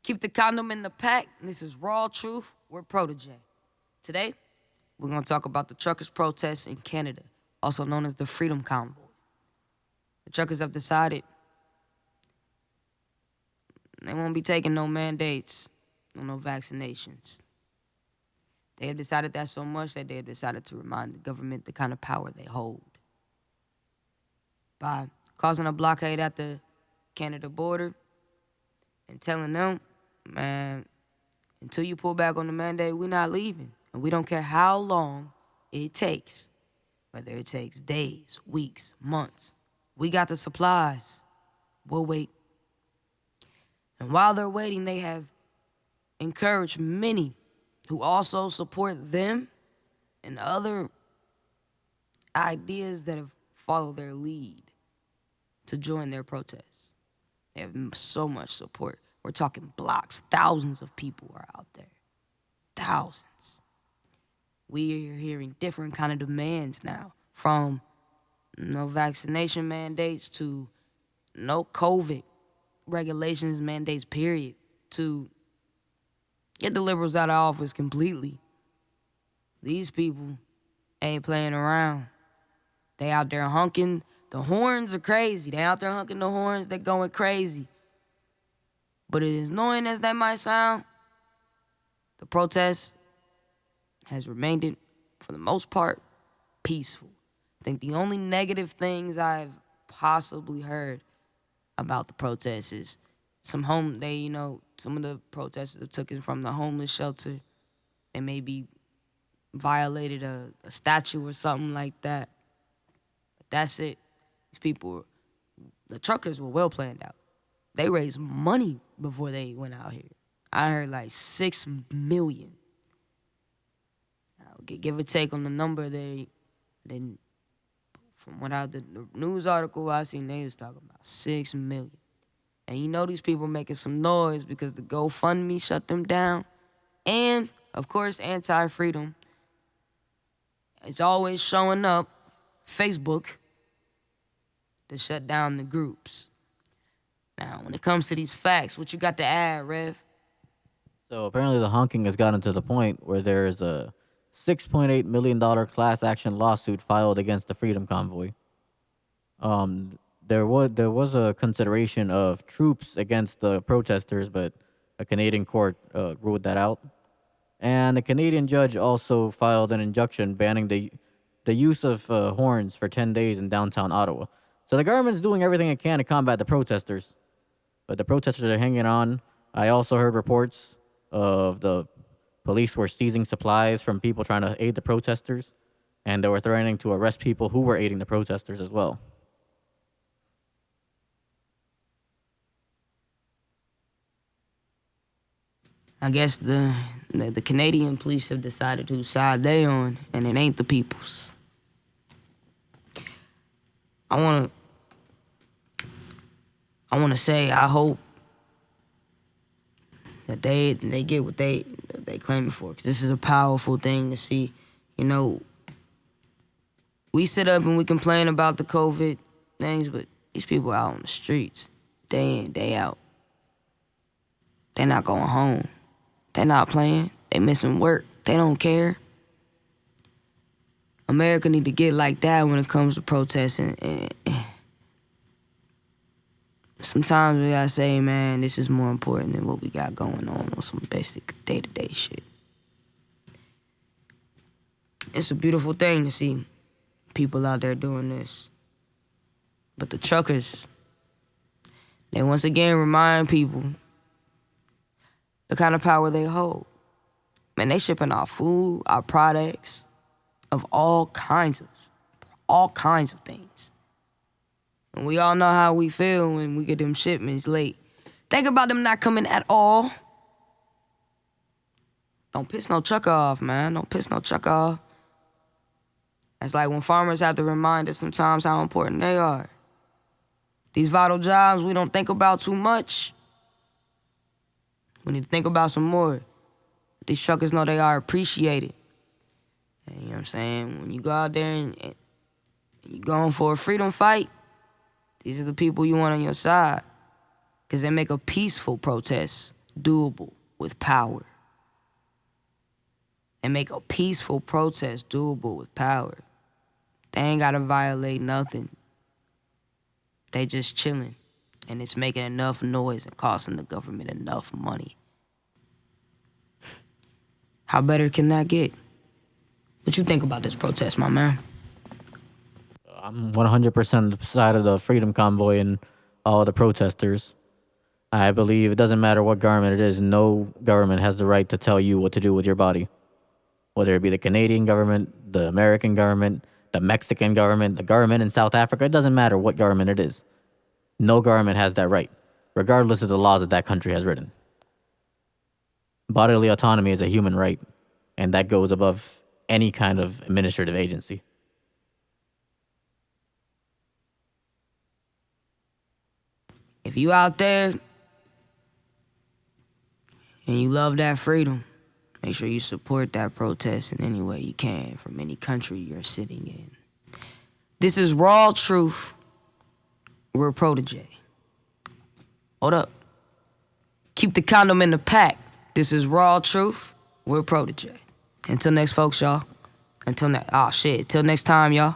Keep the condom in the pack. This is Raw Truth. We're Protege. Today, we're going to talk about the truckers' protests in Canada, also known as the Freedom Convoy. The truckers have decided they won't be taking no mandates, no vaccinations. They have decided that so much that they have decided to remind the government the kind of power they hold. By causing a blockade at the Canada border and telling them, man, until you pull back on the mandate, we're not leaving. And we don't care how long it takes, whether it takes days, weeks, months. We got the supplies. We'll wait. And while they're waiting, they have encouraged many who also support them and other ideas that have followed their lead to join their protests. They have so much support. We're talking blocks. Thousands of people are out there. Thousands. We are hearing different kind of demands now, from no vaccination mandates to no COVID regulations, mandates, period, to get the liberals out of office completely. These people ain't playing around. They out there hunking. The horns are crazy. They out there hunking the horns. They're going crazy. But as annoying as that might sound, the protest has remained, for the most part, peaceful. I think the only negative things I've possibly heard about the protests is some of the protesters have taken from the homeless shelter. They maybe violated a statue or something like that. But that's it. These people, the truckers were well planned out. They raised money before they went out here. I heard like $6 million. Now, give or take on the number, from the news article I seen, they was talking about $6 million. And you know these people making some noise because the GoFundMe shut them down. And, of course, anti-freedom. It's always showing up, Facebook, to shut down the groups. Now, when it comes to these facts, what you got to add, Rev? So apparently the honking has gotten to the point where there is a $6.8 million class action lawsuit filed against the Freedom Convoy. There was a consideration of troops against the protesters, but a Canadian court ruled that out. And a Canadian judge also filed an injunction banning the use of horns for 10 days in downtown Ottawa. So the government's doing everything it can to combat the protesters, but the protesters are hanging on. I also heard reports of the police were seizing supplies from people trying to aid the protesters, and they were threatening to arrest people who were aiding the protesters as well. I guess the Canadian police have decided whose side they on, and it ain't the people's. I wanna say I hope that they get what they claiming for, because this is a powerful thing to see. You know, we sit up and we complain about the COVID things, but these people out on the streets, day in, day out. They're not going home. They're not playing. They missing work. They don't care. America need to get like that when it comes to protesting. And sometimes we gotta say, man, this is more important than what we got going on some basic day-to-day shit. It's a beautiful thing to see people out there doing this. But the truckers, they once again remind people the kind of power they hold. Man, they shipping our food, our products, of all kinds of things. And we all know how we feel when we get them shipments late. Think about them not coming at all. Don't piss no trucker off, man. Don't piss no trucker off. It's like when farmers have to remind us sometimes how important they are. These vital jobs we don't think about too much. We need to think about some more. These truckers know they are appreciated. And you know what I'm saying? When you go out there and you're going for a freedom fight, these are the people you want on your side, because they make a peaceful protest doable with power. And make a peaceful protest doable with power. They ain't gotta violate nothing. They just chilling. And it's making enough noise and costing the government enough money. How better can that get? What you think about this protest, my man? I'm 100% the side of the Freedom Convoy and all the protesters. I believe it doesn't matter what government it is, no government has the right to tell you what to do with your body. Whether it be the Canadian government, the American government, the Mexican government, the government in South Africa, it doesn't matter what government it is. No government has that right, regardless of the laws that country has written. Bodily autonomy is a human right, and that goes above any kind of administrative agency. If you out there and you love that freedom, make sure you support that protest in any way you can from any country you're sitting in. This is Raw Truth. We're Protege. Hold up. Keep the condom in the pack. This is Raw Truth. We're Protege. Until next, folks, y'all. Until next time, y'all.